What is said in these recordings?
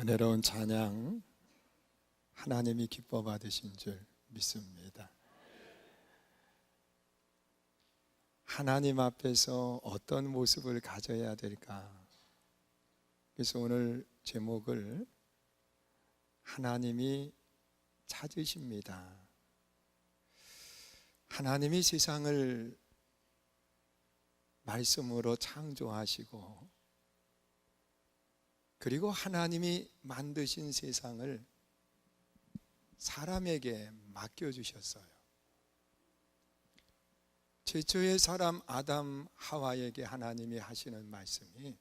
은혜로운 찬양 하나님이 기뻐 받으신 줄 믿습니다. 하나님 앞에서 어떤 모습을 가져야 될까? 그래서 오늘 제목을 하나님이 찾으십니다. 하나님이 세상을 말씀으로 창조하시고 그리고 하나님이 만드신 세상을 사람에게 맡겨주셨어요. 최초의 사람 아담 하와에게 하나님이 하시는 말씀이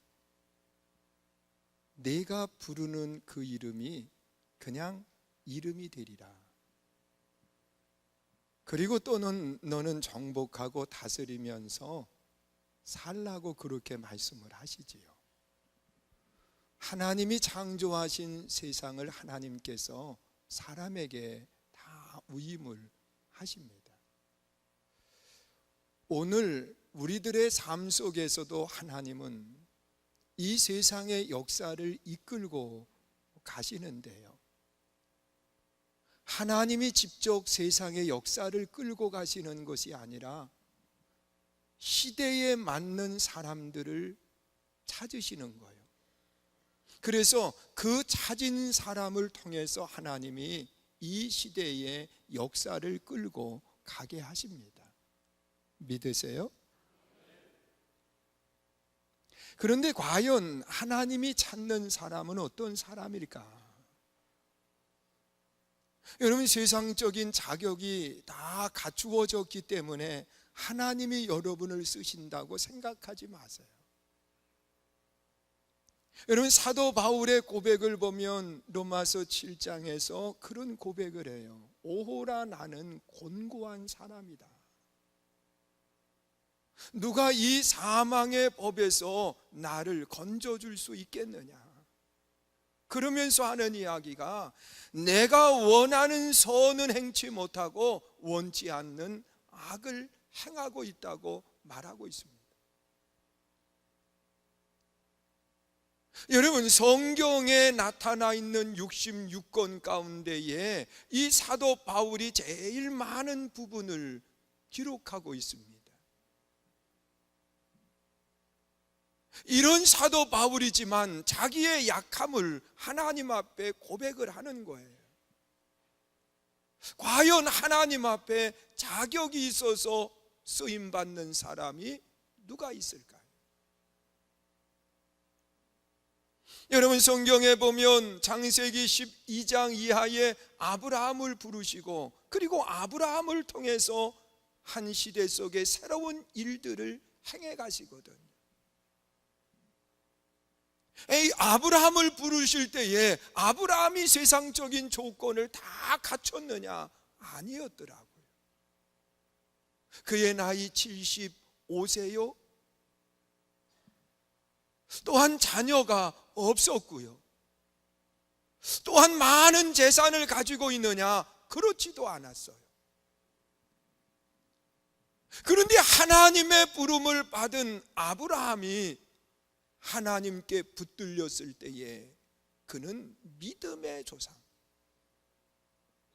내가 부르는 그 이름이 그냥 이름이 되리라. 그리고 또는 너는 정복하고 다스리면서 살라고 그렇게 말씀을 하시지요. 하나님이 창조하신 세상을 하나님께서 사람에게 다 위임을 하십니다. 오늘 우리들의 삶 속에서도 하나님은 이 세상의 역사를 이끌고 가시는데요, 하나님이 직접 세상의 역사를 끌고 가시는 것이 아니라 시대에 맞는 사람들을 찾으시는 거예요. 그래서 그 찾은 사람을 통해서 하나님이 이 시대의 역사를 끌고 가게 하십니다. 믿으세요? 그런데 과연 하나님이 찾는 사람은 어떤 사람일까? 여러분, 세상적인 자격이 다 갖추어졌기 때문에 하나님이 여러분을 쓰신다고 생각하지 마세요. 여러분, 사도 바울의 고백을 보면 로마서 7장에서 그런 고백을 해요. 오호라 나는 곤고한 사람이다. 누가 이 사망의 법에서 나를 건져줄 수 있겠느냐? 그러면서 하는 이야기가 내가 원하는 선은 행치 못하고 원치 않는 악을 행하고 있다고 말하고 있습니다. 여러분, 성경에 나타나 있는 66권 가운데에 이 사도 바울이 제일 많은 부분을 기록하고 있습니다. 이런 사도 바울이지만 자기의 약함을 하나님 앞에 고백을 하는 거예요. 과연 하나님 앞에 자격이 있어서 쓰임받는 사람이 누가 있을까요? 여러분, 성경에 보면 창세기 12장 이하에 아브라함을 부르시고 그리고 아브라함을 통해서 한 시대 속에 새로운 일들을 행해 가시거든요. 아브라함을 부르실 때에 아브라함이 세상적인 조건을 다 갖췄느냐? 아니었더라고요. 그의 나이 75세요. 또한 자녀가 없었고요. 또한 많은 재산을 가지고 있느냐? 그렇지도 않았어요. 그런데 하나님의 부름을 받은 아브라함이 하나님께 붙들렸을 때에 그는 믿음의 조상,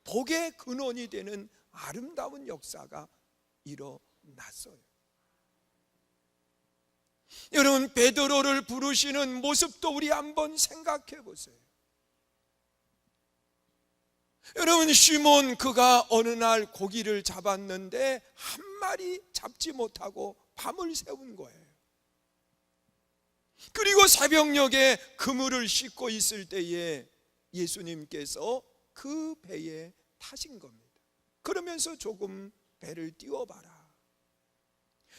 복의 근원이 되는 아름다운 역사가 일어났어요. 여러분, 베드로를 부르시는 모습도 우리 한번 생각해 보세요. 여러분, 시몬 그가 어느 날 고기를 잡았는데 한 마리 잡지 못하고 밤을 새운 거예요. 그리고 새벽녘에 그물을 싣고 있을 때에 예수님께서 그 배에 타신 겁니다. 그러면서 조금 배를 띄워봐라.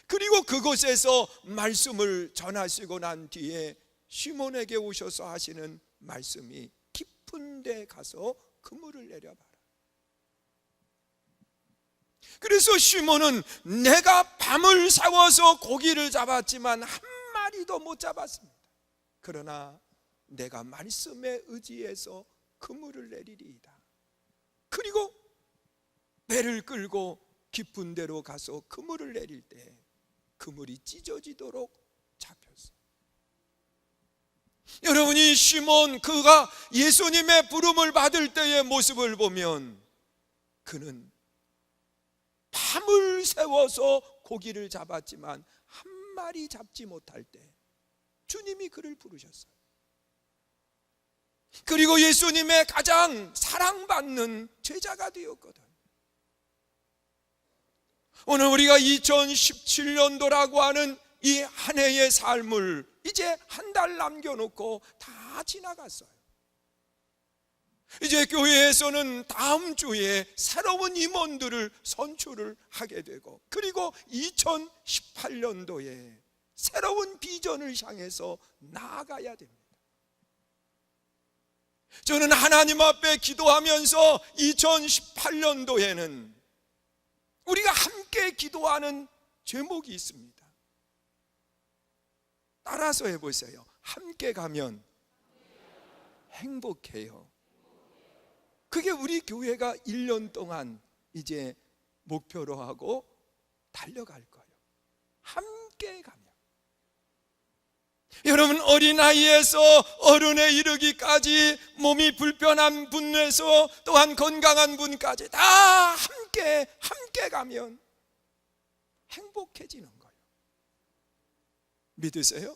그리고 그곳에서 말씀을 전하시고 난 뒤에 시몬에게 오셔서 하시는 말씀이 깊은 데 가서 그물을 내려봐라. 그래서 시몬은 내가 밤을 새워서 고기를 잡았지만 한 마리도 못 잡았습니다. 그러나 내가 말씀에 의지해서 그물을 내리리이다. 그리고 배를 끌고 깊은 데로 가서 그물을 내릴 때 그물이 찢어지도록 잡혔어요. 여러분이 이 시몬, 그가 예수님의 부름을 받을 때의 모습을 보면 그는 밤을 새워서 고기를 잡았지만 한 마리 잡지 못할 때 주님이 그를 부르셨어요. 그리고 예수님의 가장 사랑받는 제자가 되었거든. 오늘 우리가 2017년도라고 하는 이 한 해의 삶을 이제 한 달 남겨놓고 다 지나갔어요. 이제 교회에서는 다음 주에 새로운 임원들을 선출을 하게 되고, 그리고 2018년도에 새로운 비전을 향해서 나아가야 됩니다. 저는 하나님 앞에 기도하면서 2018년도에는 우리가 함께 기도하는 제목이 있습니다. 따라서 해보세요. 함께 가면 행복해요. 그게 우리 교회가 1년 동안 이제 목표로 하고 달려갈 거예요. 함께 가면. 여러분, 어린아이에서 어른에 이르기까지 몸이 불편한 분에서 또한 건강한 분까지 다 함께 가면 행복해지는 거예요. 믿으세요?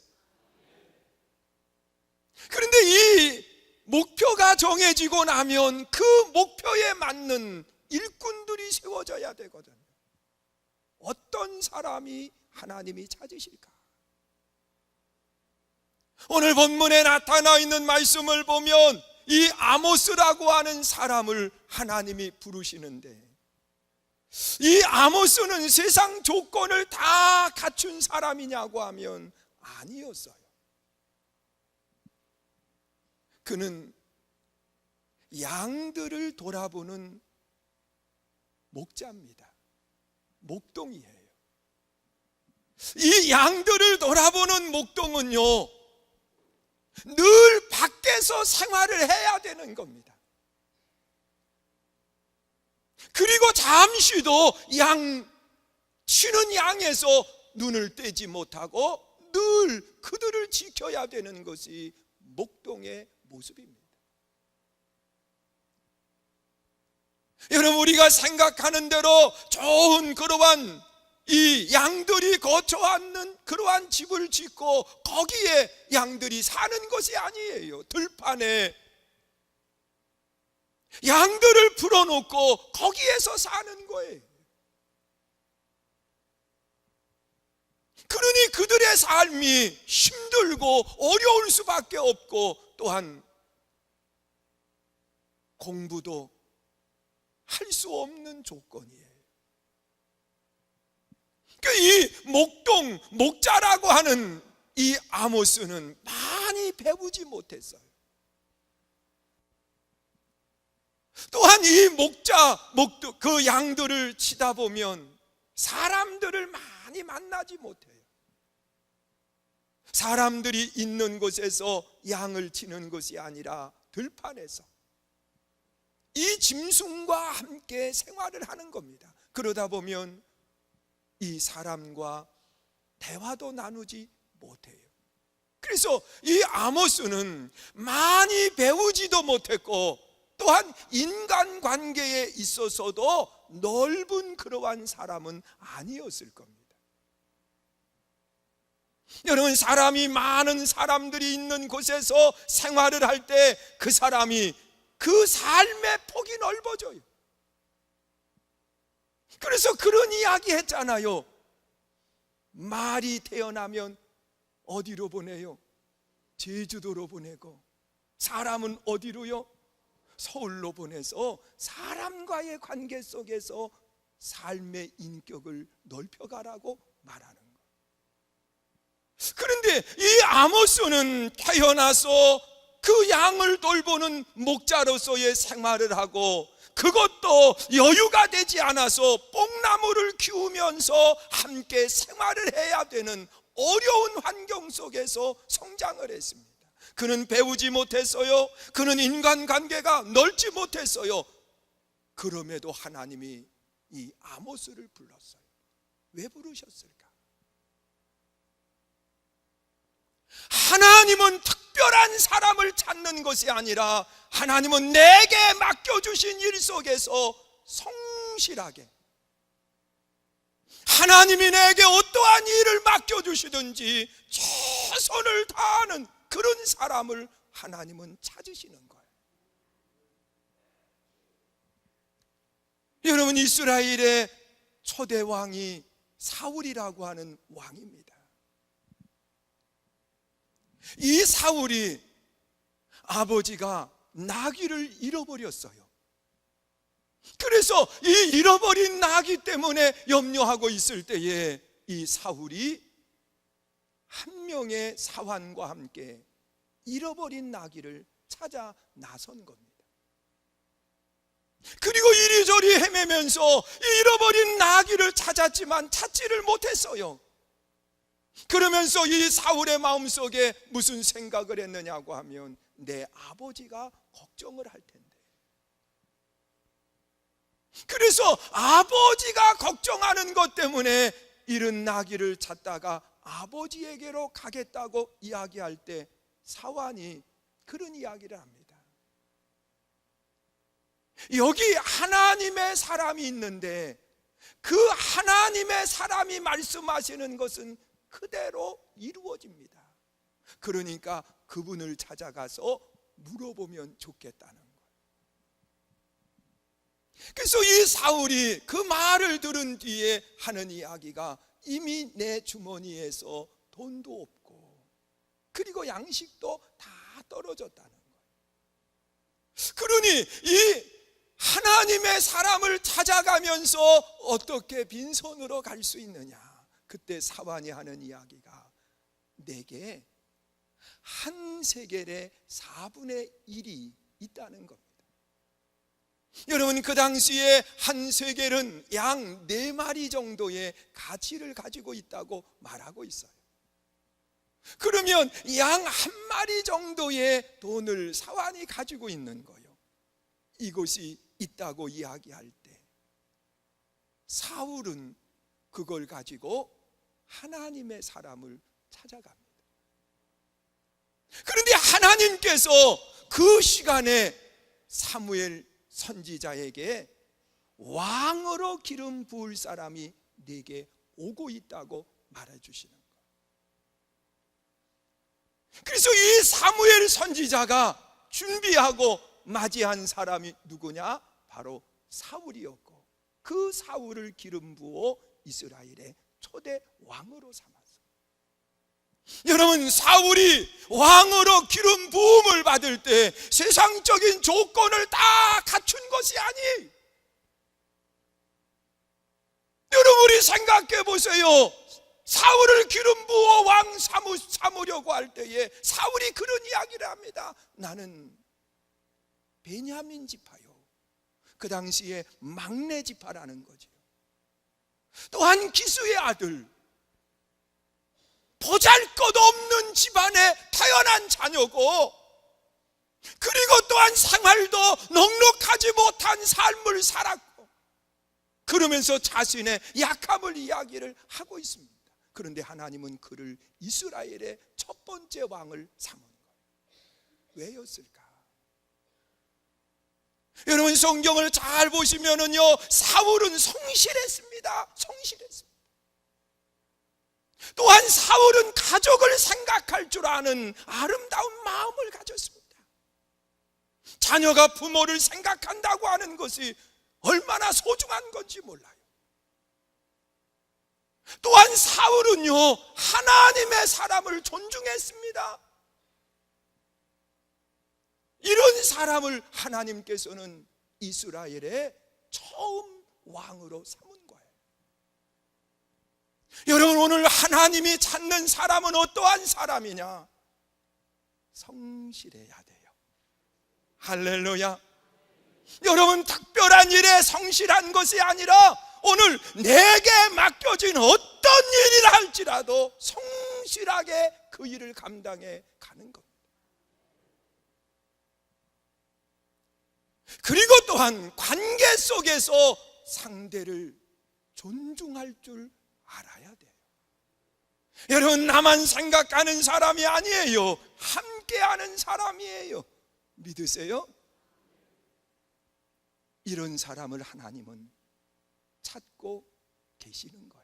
그런데 이 목표가 정해지고 나면 그 목표에 맞는 일꾼들이 세워져야 되거든요. 어떤 사람이 하나님이 찾으실까? 오늘 본문에 나타나 있는 말씀을 보면 이 아모스라고 하는 사람을 하나님이 부르시는데, 이 아모스는 세상 조건을 다 갖춘 사람이냐고 하면 아니었어요. 그는 양들을 돌아보는 목자입니다. 목동이에요. 이 양들을 돌아보는 목동은요, 늘 밖에서 생활을 해야 되는 겁니다. 그리고 잠시도 쉬는 양에서 눈을 떼지 못하고 늘 그들을 지켜야 되는 것이 목동의 모습입니다. 여러분, 우리가 생각하는 대로 좋은 그러한 이 양들이 거처하는 그러한 집을 짓고 거기에 양들이 사는 것이 아니에요. 들판에 양들을 풀어놓고 거기에서 사는 거예요. 그러니 그들의 삶이 힘들고 어려울 수밖에 없고, 또한 공부도 할 수 없는 조건이에요. 이 목자라고 하는 이 아모스는 많이 배우지 못했어요. 또한 이 그 양들을 치다 보면 사람들을 많이 만나지 못해요. 사람들이 있는 곳에서 양을 치는 것이 아니라 들판에서 이 짐승과 함께 생활을 하는 겁니다. 그러다 보면 이 사람과 대화도 나누지 못해요. 그래서 이 아모스는 많이 배우지도 못했고, 또한 인간관계에 있어서도 넓은 그러한 사람은 아니었을 겁니다. 여러분, 사람이 많은 사람들이 있는 곳에서 생활을 할 때 그 사람이 그 삶의 폭이 넓어져요. 그래서 그런 이야기 했잖아요. 말이 태어나면 어디로 보내요? 제주도로 보내고, 사람은 어디로요? 서울로 보내서 사람과의 관계 속에서 삶의 인격을 넓혀가라고 말하는 거예요. 그런데 이 아모스는 태어나서 그 양을 돌보는 목자로서의 생활을 하고, 그것도 여유가 되지 않아서 뽕나무를 키우면서 함께 생활을 해야 되는 어려운 환경 속에서 성장을 했습니다. 그는 배우지 못했어요. 그는 인간관계가 넓지 못했어요. 그럼에도 하나님이 이 아모스를 불렀어요. 왜 부르셨을까? 하나님은 특별히 특별한 사람을 찾는 것이 아니라 하나님은 내게 맡겨주신 일 속에서 성실하게, 하나님이 내게 어떠한 일을 맡겨주시든지 최선을 다하는 그런 사람을 하나님은 찾으시는 거예요. 여러분, 이스라엘의 초대 왕이 사울이라고 하는 왕입니다. 이 사울이 아버지가 나귀를 잃어버렸어요. 그래서 이 잃어버린 나귀 때문에 염려하고 있을 때에 이 사울이 한 명의 사환과 함께 잃어버린 나귀를 찾아 나선 겁니다. 그리고 이리저리 헤매면서 잃어버린 나귀를 찾았지만 찾지를 못했어요. 그러면서 이 사울의 마음속에 무슨 생각을 했느냐고 하면, 내 아버지가 걱정을 할 텐데. 그래서 아버지가 걱정하는 것 때문에 잃은 나귀를 찾다가 아버지에게로 가겠다고 이야기할 때 사환이 그런 이야기를 합니다. 여기 하나님의 사람이 있는데 그 하나님의 사람이 말씀하시는 것은 그대로 이루어집니다. 그러니까 그분을 찾아가서 물어보면 좋겠다는 거예요. 그래서 이 사울이 그 말을 들은 뒤에 하는 이야기가, 이미 내 주머니에서 돈도 없고 그리고 양식도 다 떨어졌다는 거예요. 그러니 이 하나님의 사람을 찾아가면서 어떻게 빈손으로 갈 수 있느냐. 그때 사환이 하는 이야기가, 내게 한 세겔의 4분의 1이 있다는 겁니다. 여러분, 그 당시에 한 세겔은 양 4마리 정도의 가치를 가지고 있다고 말하고 있어요. 그러면 양 1마리 정도의 돈을 사환이 가지고 있는 거예요. 이것이 있다고 이야기할 때 사울은 그걸 가지고 하나님의 사람을 찾아갑니다. 그런데 하나님께서 그 시간에 사무엘 선지자에게 왕으로 기름 부을 사람이 네게 오고 있다고 말해주시는 거예요. 그래서 이 사무엘 선지자가 준비하고 맞이한 사람이 누구냐? 바로 사울이었고, 그 사울을 기름 부어 이스라엘의 초대 왕으로 삼았어요. 여러분, 사울이 왕으로 기름 부음을 받을 때 세상적인 조건을 다 갖춘 것이 아니에요. 여러분, 우리 생각해 보세요. 사울을 기름 부어 왕 삼으려고 할 때에 사울이 그런 이야기를 합니다. 나는 베냐민 지파요. 그 당시에 막내 지파라는 거죠. 또한 기수의 아들, 보잘것없는 집안에 태어난 자녀고, 그리고 또한 생활도 넉넉하지 못한 삶을 살았고, 그러면서 자신의 약함을 이야기를 하고 있습니다. 그런데 하나님은 그를 이스라엘의 첫 번째 왕을 삼은 거예요. 왜였을까? 여러분, 성경을 잘 보시면은요, 사울은 성실했습니다. 성실했습니다. 또한 사울은 가족을 생각할 줄 아는 아름다운 마음을 가졌습니다. 자녀가 부모를 생각한다고 하는 것이 얼마나 소중한 건지 몰라요. 또한 사울은요, 하나님의 사람을 존중했습니다. 이런 사람을 하나님께서는 이스라엘의 처음 왕으로 삼은 거예요. 여러분, 오늘 하나님이 찾는 사람은 어떠한 사람이냐? 성실해야 돼요. 할렐루야. 여러분, 특별한 일에 성실한 것이 아니라 오늘 내게 맡겨진 어떤 일이라 할지라도 성실하게 그 일을 감당해 가는 겁니다. 그리고 또한 관계 속에서 상대를 존중할 줄 알아야 돼요. 여러분, 나만 생각하는 사람이 아니에요. 함께 함께하는 사람이에요. 믿으세요? 이런 사람을 하나님은 찾고 계시는 거예요.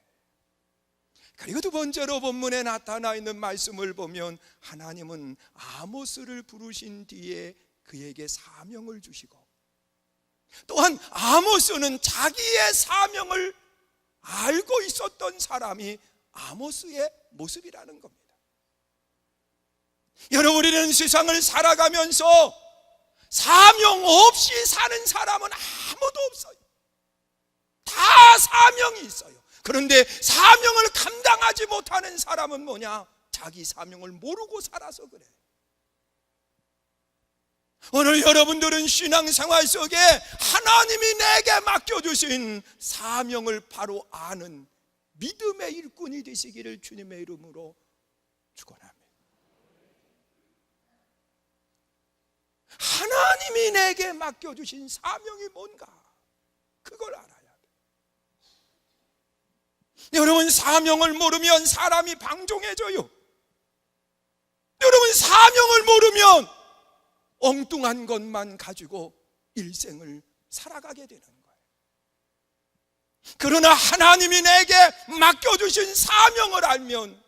그리고 두 번째로 본문에 나타나 있는 말씀을 보면 하나님은 아모스를 부르신 뒤에 그에게 사명을 주시고, 또한 아모스는 자기의 사명을 알고 있었던 사람이 아모스의 모습이라는 겁니다. 여러분, 우리는 세상을 살아가면서 사명 없이 사는 사람은 아무도 없어요. 다 사명이 있어요. 그런데 사명을 감당하지 못하는 사람은 뭐냐? 자기 사명을 모르고 살아서 그래. 오늘 여러분들은 신앙생활 속에 하나님이 내게 맡겨주신 사명을 바로 아는 믿음의 일꾼이 되시기를 주님의 이름으로 축원합니다. 하나님이 내게 맡겨주신 사명이 뭔가, 그걸 알아야 돼요. 여러분, 사명을 모르면 사람이 방종해져요. 여러분, 사명을 모르면 엉뚱한 것만 가지고 일생을 살아가게 되는 거예요. 그러나 하나님이 내게 맡겨주신 사명을 알면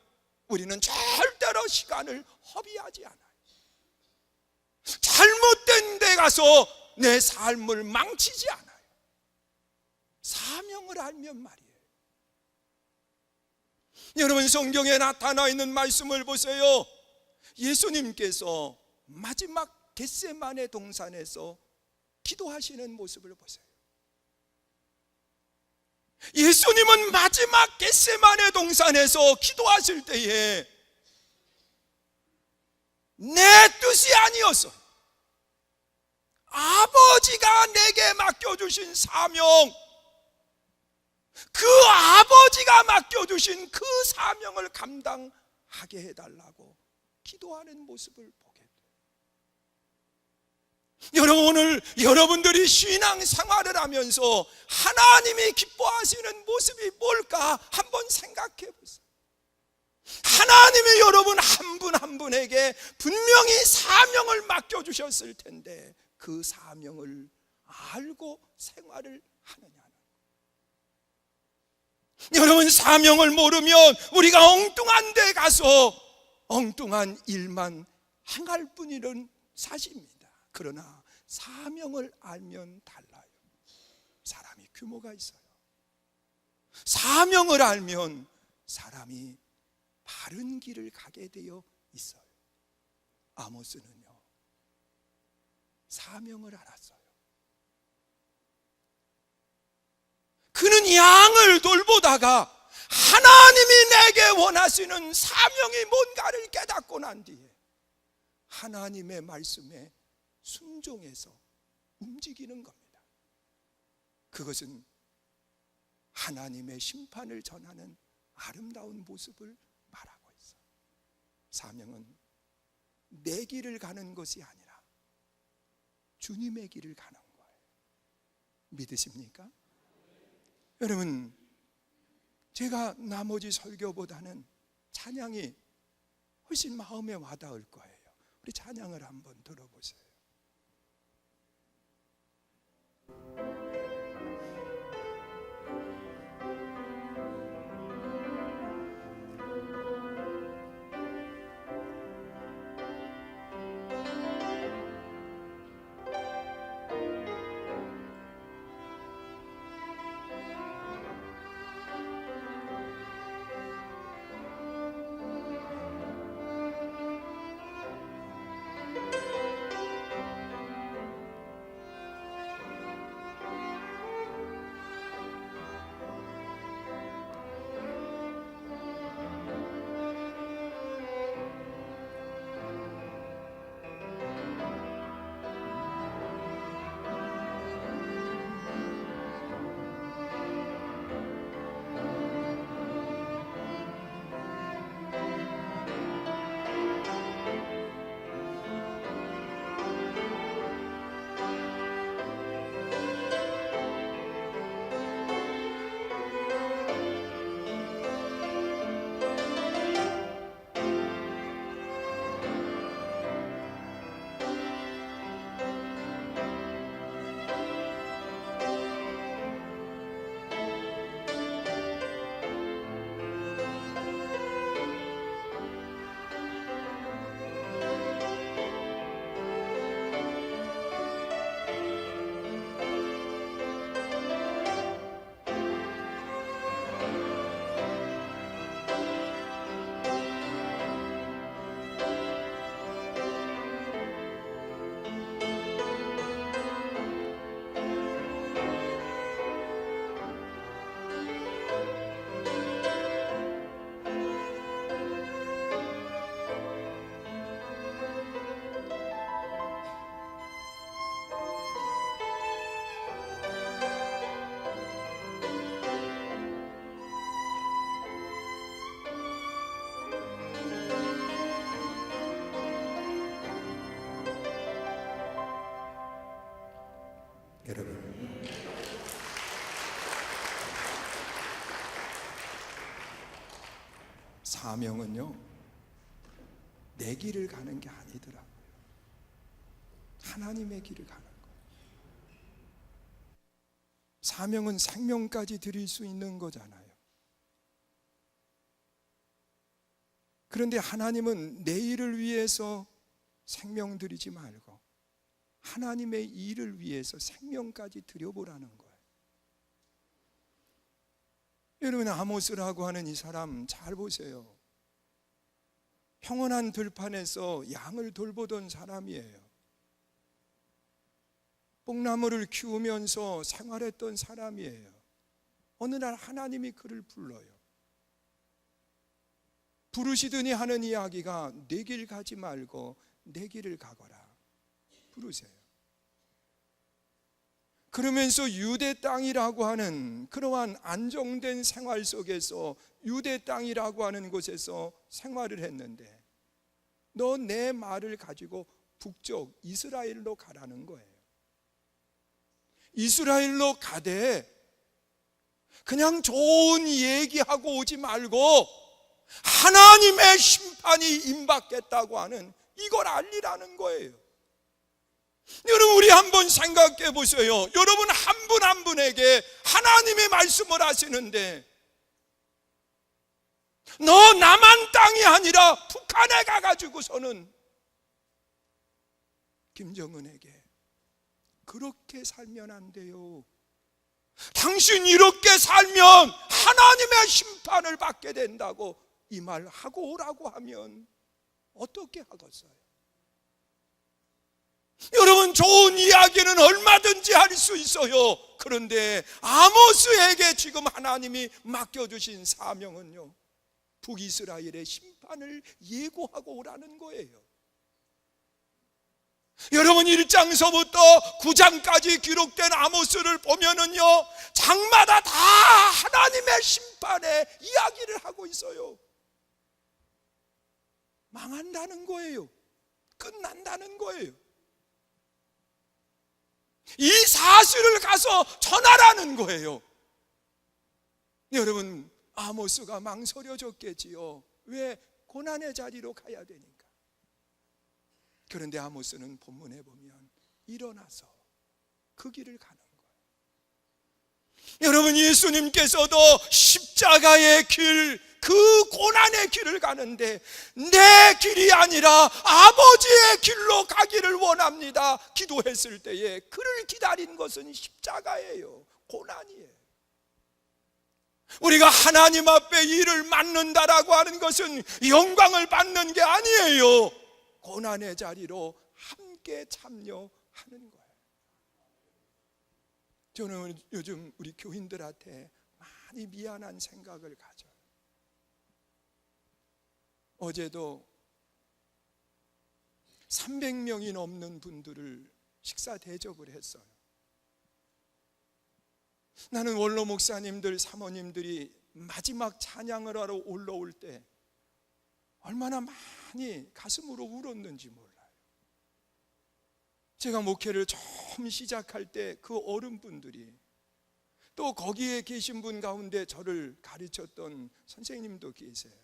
우리는 절대로 시간을 허비하지 않아요. 잘못된 데 가서 내 삶을 망치지 않아요. 사명을 알면 말이에요. 여러분, 성경에 나타나 있는 말씀을 보세요. 예수님께서 마지막 겟세마네 동산에서 기도하시는 모습을 보세요. 예수님은 마지막 겟세마네 동산에서 기도하실 때에 내 뜻이 아니었어, 아버지가 내게 맡겨주신 사명, 그 아버지가 맡겨주신 그 사명을 감당하게 해달라고 기도하는 모습을 보게 돼요. 여러분, 오늘 여러분들이 신앙생활을 하면서 하나님이 기뻐하시는 모습이 뭘까 한번 생각해 보세요. 하나님이 여러분 한 분 한 분에게 분명히 사명을 맡겨주셨을 텐데 그 사명을 알고 생활을 하느냐는, 여러분, 사명을 모르면 우리가 엉뚱한 데 가서 엉뚱한 일만 행할 뿐이는 사실입니다. 그러나 사명을 알면 달라요. 사람이 규모가 있어요. 사명을 알면 사람이 바른 길을 가게 되어 있어요. 아모스는요, 사명을 알았어요. 그는 양을 돌보다가 하나님이 내게 원하시는 사명이 뭔가를 깨닫고 난 뒤에 하나님의 말씀에 순종해서 움직이는 겁니다. 그것은 하나님의 심판을 전하는 아름다운 모습을 말하고 있어요. 사명은 내 길을 가는 것이 아니라 주님의 길을 가는 거예요. 믿으십니까? 여러분, 제가 나머지 설교보다는 찬양이 훨씬 마음에 와닿을 거예요. 우리 찬양을 한번 들어보세요. 사명은요, 내 길을 가는 게 아니더라고요. 하나님의 길을 가는 거예요. 사명은 생명까지 드릴 수 있는 거잖아요. 그런데 하나님은 내 일을 위해서 생명 드리지 말고 하나님의 일을 위해서 생명까지 드려보라는 거예요. 여러분, 아모스라고 하는 이 사람 잘 보세요. 평온한 들판에서 양을 돌보던 사람이에요. 뽕나무를 키우면서 생활했던 사람이에요. 어느 날 하나님이 그를 불러요. 부르시더니 하는 이야기가 내 길 가지 말고 내 길을 가거라. 부르세요. 그러면서 유대 땅이라고 하는 그러한 안정된 생활 속에서 유대 땅이라고 하는 곳에서 생활을 했는데, 너 내 말을 가지고 북쪽 이스라엘로 가라는 거예요. 이스라엘로 가되 그냥 좋은 얘기하고 오지 말고 하나님의 심판이 임박했다고 하는 이걸 알리라는 거예요. 여러분, 우리 한번 생각해 보세요. 여러분 한 분 한 분에게 하나님의 말씀을 하시는데, 너 남한 땅이 아니라 북한에 가가지고서는 김정은에게 그렇게 살면 안 돼요. 당신 이렇게 살면 하나님의 심판을 받게 된다고 이 말 하고 오라고 하면 어떻게 하겠어요? 여러분, 좋은 이야기는 얼마든지 할 수 있어요. 그런데 아모스에게 지금 하나님이 맡겨주신 사명은요, 북이스라엘의 심판을 예고하고 오라는 거예요. 여러분, 1장서부터 9장까지 기록된 아모스를 보면은요, 장마다 다 하나님의 심판의 이야기를 하고 있어요. 망한다는 거예요. 끝난다는 거예요. 이 사실을 가서 전하라는 거예요. 여러분, 아모스가 망설여졌겠지요. 왜? 고난의 자리로 가야 되니까. 그런데 아모스는 본문에 보면 일어나서 그 길을 가는 거예요. 여러분, 예수님께서도 십자가의 길, 그 고난의 길을 가는데 내 길이 아니라 아버지의 길로 가기를 원합니다 기도했을 때에 그를 기다린 것은 십자가예요. 고난이에요. 우리가 하나님 앞에 일을 맡는다라고 하는 것은 영광을 받는 게 아니에요. 고난의 자리로 함께 참여하는 거예요. 저는 요즘 우리 교인들한테 많이 미안한 생각을 가져요. 어제도 300명이 넘는 분들을 식사 대접을 했어요. 나는 원로 목사님들, 사모님들이 마지막 찬양을 하러 올라올 때 얼마나 많이 가슴으로 울었는지 몰라요. 제가 목회를 처음 시작할 때 그 어른분들이, 또 거기에 계신 분 가운데 저를 가르쳤던 선생님도 계세요.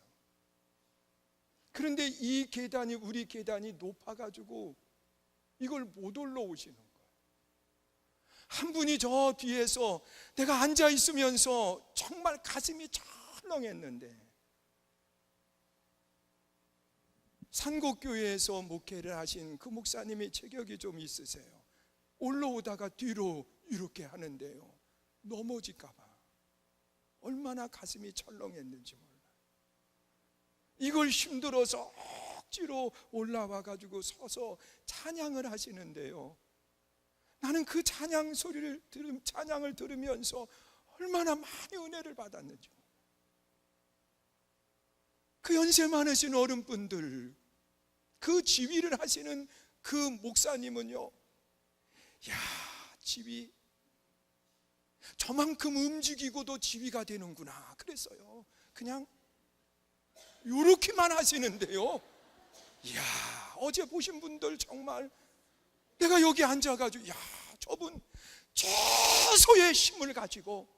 그런데 이 계단이, 우리 계단이 높아가지고 이걸 못 올라오시는 거예요. 한 분이 저 뒤에서 내가 앉아 있으면서 정말 가슴이 철렁했는데, 산곡교회에서 목회를 하신 그 목사님이 체격이 좀 있으세요. 올라오다가 뒤로 이렇게 하는데요, 넘어질까 봐 얼마나 가슴이 철렁했는지 몰라요. 이걸 힘들어서 억지로 올라와 가지고 서서 찬양을 하시는데요, 나는 그 찬양 소리를 찬양을 들으면서 얼마나 많이 은혜를 받았는지. 그 연세 많으신 어른분들, 그 지휘를 하시는 그 목사님은요, 야, 지휘 저만큼 움직이고도 지휘가 되는구나 그랬어요. 그냥 요렇게만 하시는데요, 이야, 어제 보신 분들 정말, 내가 여기 앉아가지고, 야, 저분 최소의 힘을 가지고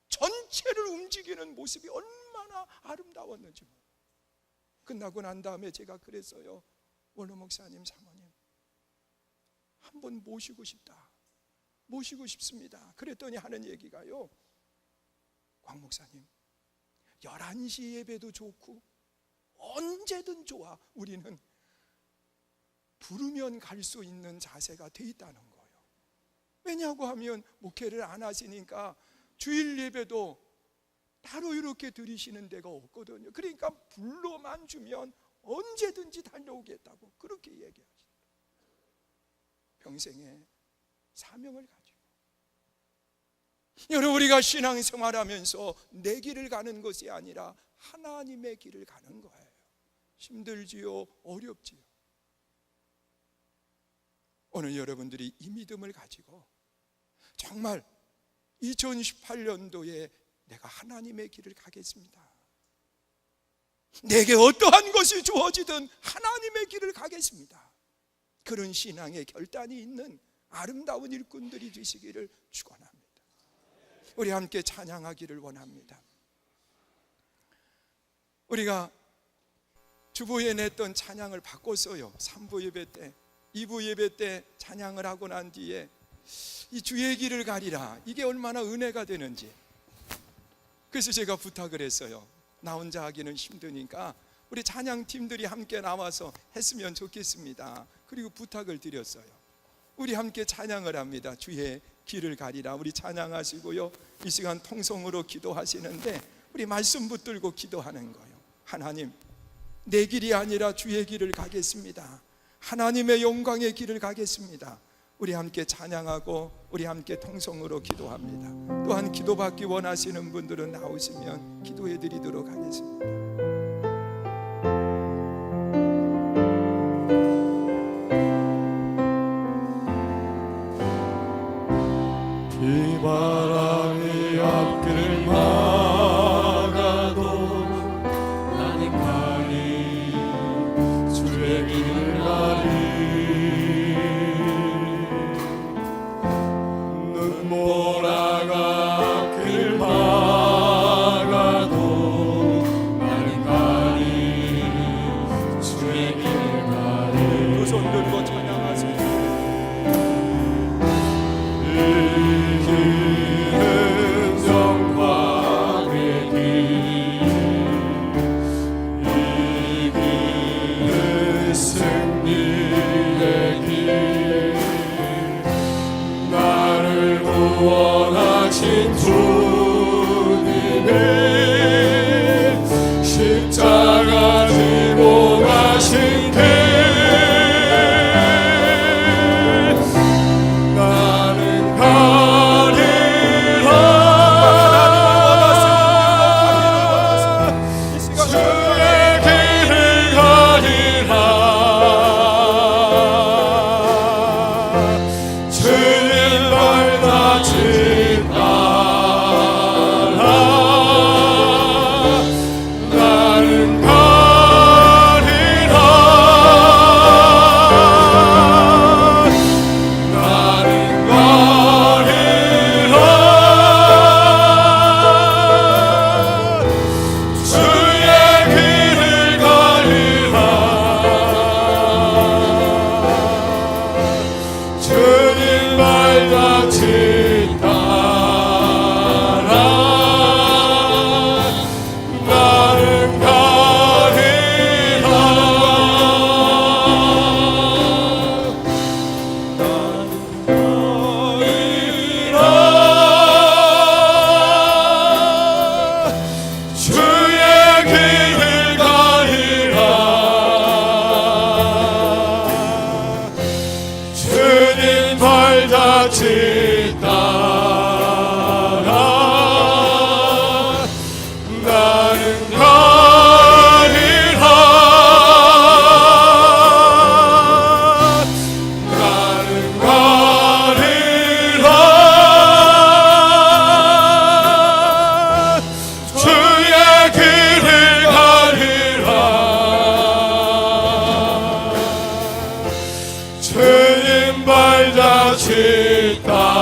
전체를 움직이는 모습이 얼마나 아름다웠는지 몰라요. 끝나고 난 다음에 제가 그랬어요. 원로 목사님, 사모님, 한번 모시고 싶다, 모시고 싶습니다. 그랬더니 하는 얘기가요, 광 목사님, 11시 예배도 좋고 언제든 좋아. 우리는 부르면 갈 수 있는 자세가 돼 있다는 거예요. 왜냐고 하면 목회를 안 하시니까 주일 예배도 따로 이렇게 드리시는 데가 없거든요. 그러니까 불러만 주면 언제든지 달려오겠다고 그렇게 얘기하시죠. 평생의 사명을 가지고 여러분, 우리가 신앙생활하면서 내 길을 가는 것이 아니라 하나님의 길을 가는 거예요. 힘들지요? 어렵지요? 오늘 여러분들이 이 믿음을 가지고 정말 2018년도에 내가 하나님의 길을 가겠습니다, 내게 어떠한 것이 주어지든 하나님의 길을 가겠습니다, 그런 신앙의 결단이 있는 아름다운 일꾼들이 되시기를 축원합니다. 우리 함께 찬양하기를 원합니다. 우리가 주보에 냈던 찬양을 바꿨어요. 3부 예배 때, 2부 예배 때 찬양을 하고 난 뒤에 이 주의 길을 가리라, 이게 얼마나 은혜가 되는지, 그래서 제가 부탁을 했어요. 나 혼자 하기는 힘드니까 우리 찬양팀들이 함께 나와서 했으면 좋겠습니다. 그리고 부탁을 드렸어요. 우리 함께 찬양을 합니다. 주의 길을 가리라. 우리 찬양하시고요, 이 시간 통성으로 기도하시는데 우리 말씀 붙들고 기도하는 거예요. 하나님, 내 길이 아니라 주의 길을 가겠습니다. 하나님의 영광의 길을 가겠습니다. 우리 함께 찬양하고 우리 함께 통성으로 기도합니다. 또한 기도받기 원하시는 분들은 나오시면 기도해 드리도록 하겠습니다. 비바람이 앞길을 막아도 나는 가리, 주의 길을 가리. 눈보라가 앞길 막아도 나는 가리, 주의 길을 가리. 두 손 들고 찬양하세요. 구원하신 주님의 십자가 지고 가신 길, 나는 가리라. 주의 길을 가리라. 주님 발같이 발자취 따라 나는 가리라. 나는 가리라. 주의 길을 가리라. 주님 발자취 따라